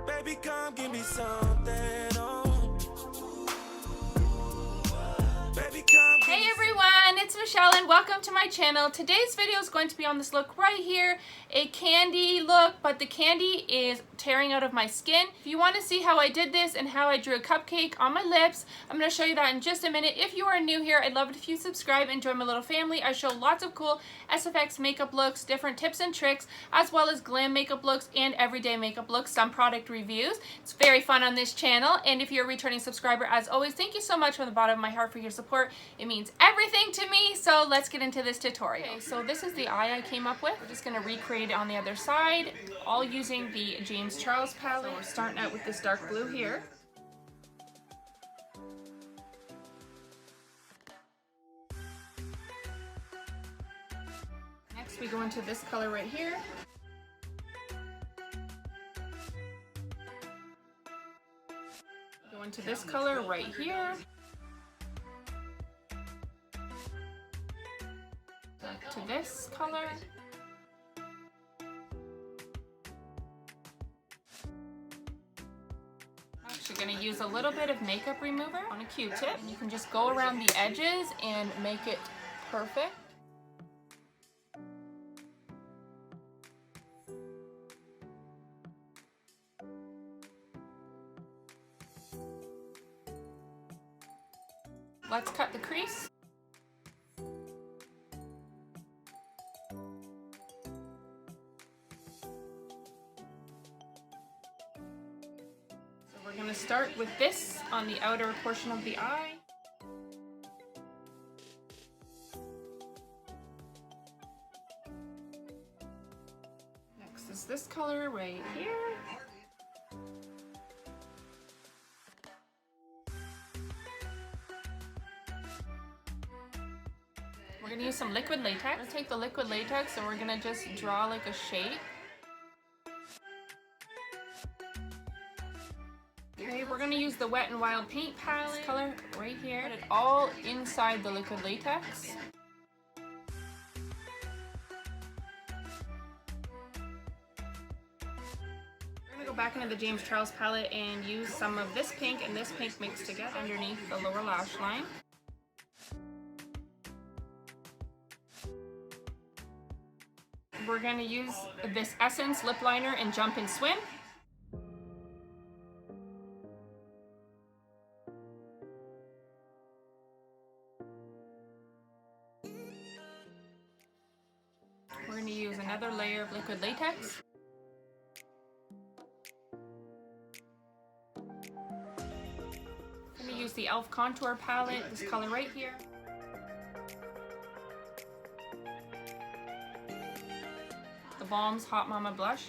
Baby, come give me something. Oh. Baby, come. Hey everyone, it's Michelle and welcome to my channel. Today's video is going to be on this look right here, a candy look, but the candy is tearing out of my skin. If you want to see how I did this and how I drew a cupcake on my lips, I'm going to show you that in just a minute. If you are new here, I'd love it if you subscribe and join my little family. I show lots of cool SFX makeup looks, different tips and tricks, as well as glam makeup looks and everyday makeup looks, some product reviews. It's very fun on this channel, and if you're a returning subscriber, as always, thank you so much from the bottom of my heart for your support. It means everything to me, so let's get into this tutorial. Okay, so this is the eye I came up with. We're just going to recreate it on the other side, all using the James Charles palette. So we're starting out with this dark blue here. Next we go into this color right here. Go into this color right here. Back to this color. I'm actually going to use a little bit of makeup remover on a Q-tip. And you can just go around the edges and make it perfect. Let's cut the crease. We're going to start with this on the outer portion of the eye. Next is this color right here. We're going to use some liquid latex. We're going to take the liquid latex and we're going to just draw like a shape. Okay, we're going to use the Wet n Wild paint palette, this color right here. Put it all inside the liquid latex. We're going to go back into the James Charles palette and use some of this pink and this pink mixed together underneath the lower lash line. We're going to use this Essence lip liner and Jump and Swim. We're going to use another layer of liquid latex. I'm going to use the e.l.f. contour palette, this color right here. The Balm's Hot Mama blush.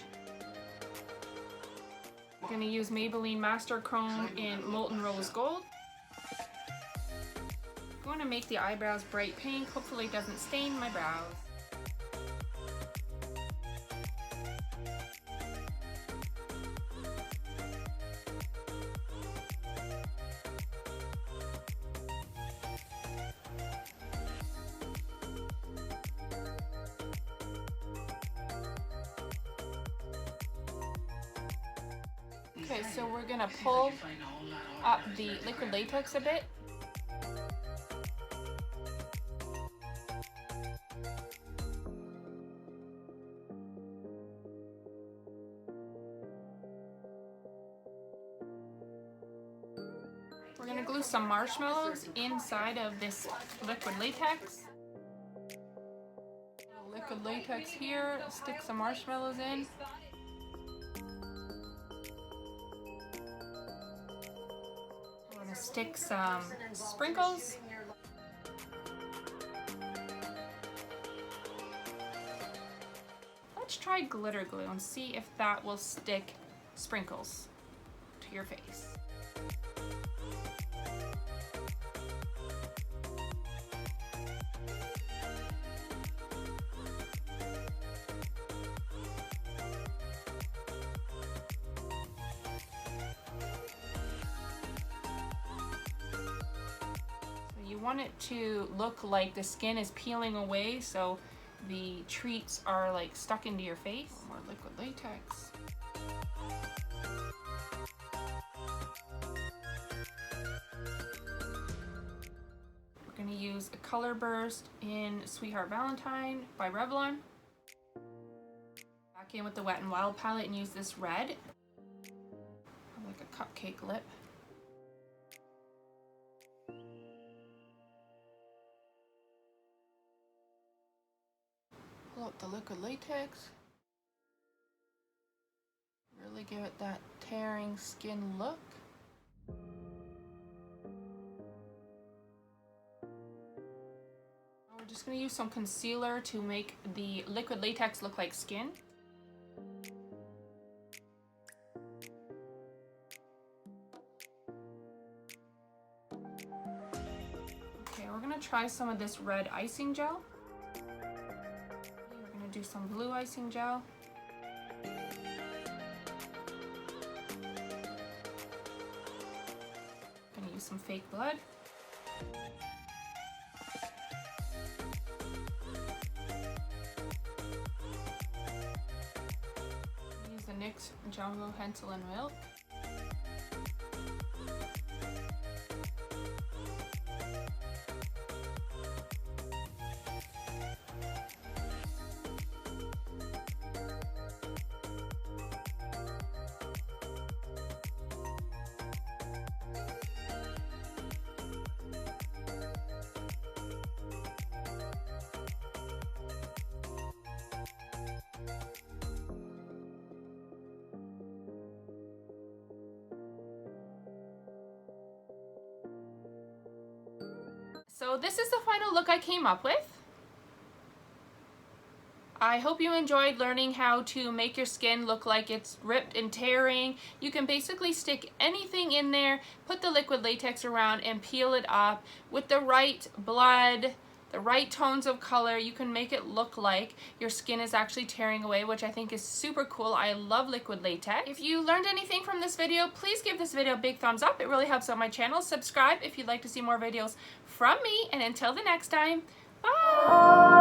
I'm going to use Maybelline Master Chrome in Molten Rose Gold. I'm going to make the eyebrows bright pink. Hopefully it doesn't stain my brows. Okay, so we're gonna pull up the liquid latex a bit. We're gonna glue some marshmallows inside of this liquid latex. Liquid latex here, stick some marshmallows in. Stick some sprinkles. Let's try glitter glue and see if that will stick sprinkles to your face. You want it to look like the skin is peeling away, so the treats are like stuck into your face. More liquid latex. use a Color Burst in Sweetheart Valentine by Revlon. Back in with the Wet n Wild palette and use this red. Like a cupcake lip. Pull out the liquid latex. Really give it that tearing skin look. We're just going to use some concealer to make the liquid latex look like skin. Okay, we're going to try some of this red icing gel. We're going to do some blue icing gel. Going to use some fake blood. Use the NYX Jumbo Pencil and Milk. So this is the final look I came up with. I hope you enjoyed learning how to make your skin look like it's ripped and tearing. You can basically stick anything in there, put the liquid latex around and peel it up. With the right blood, the right tones of color, you can make it look like your skin is actually tearing away, which I think is super cool. I love liquid latex. If you learned anything from this video, please give this video a big thumbs up. It really helps out my channel. Subscribe if you'd like to see more videos from me. And until the next time, bye!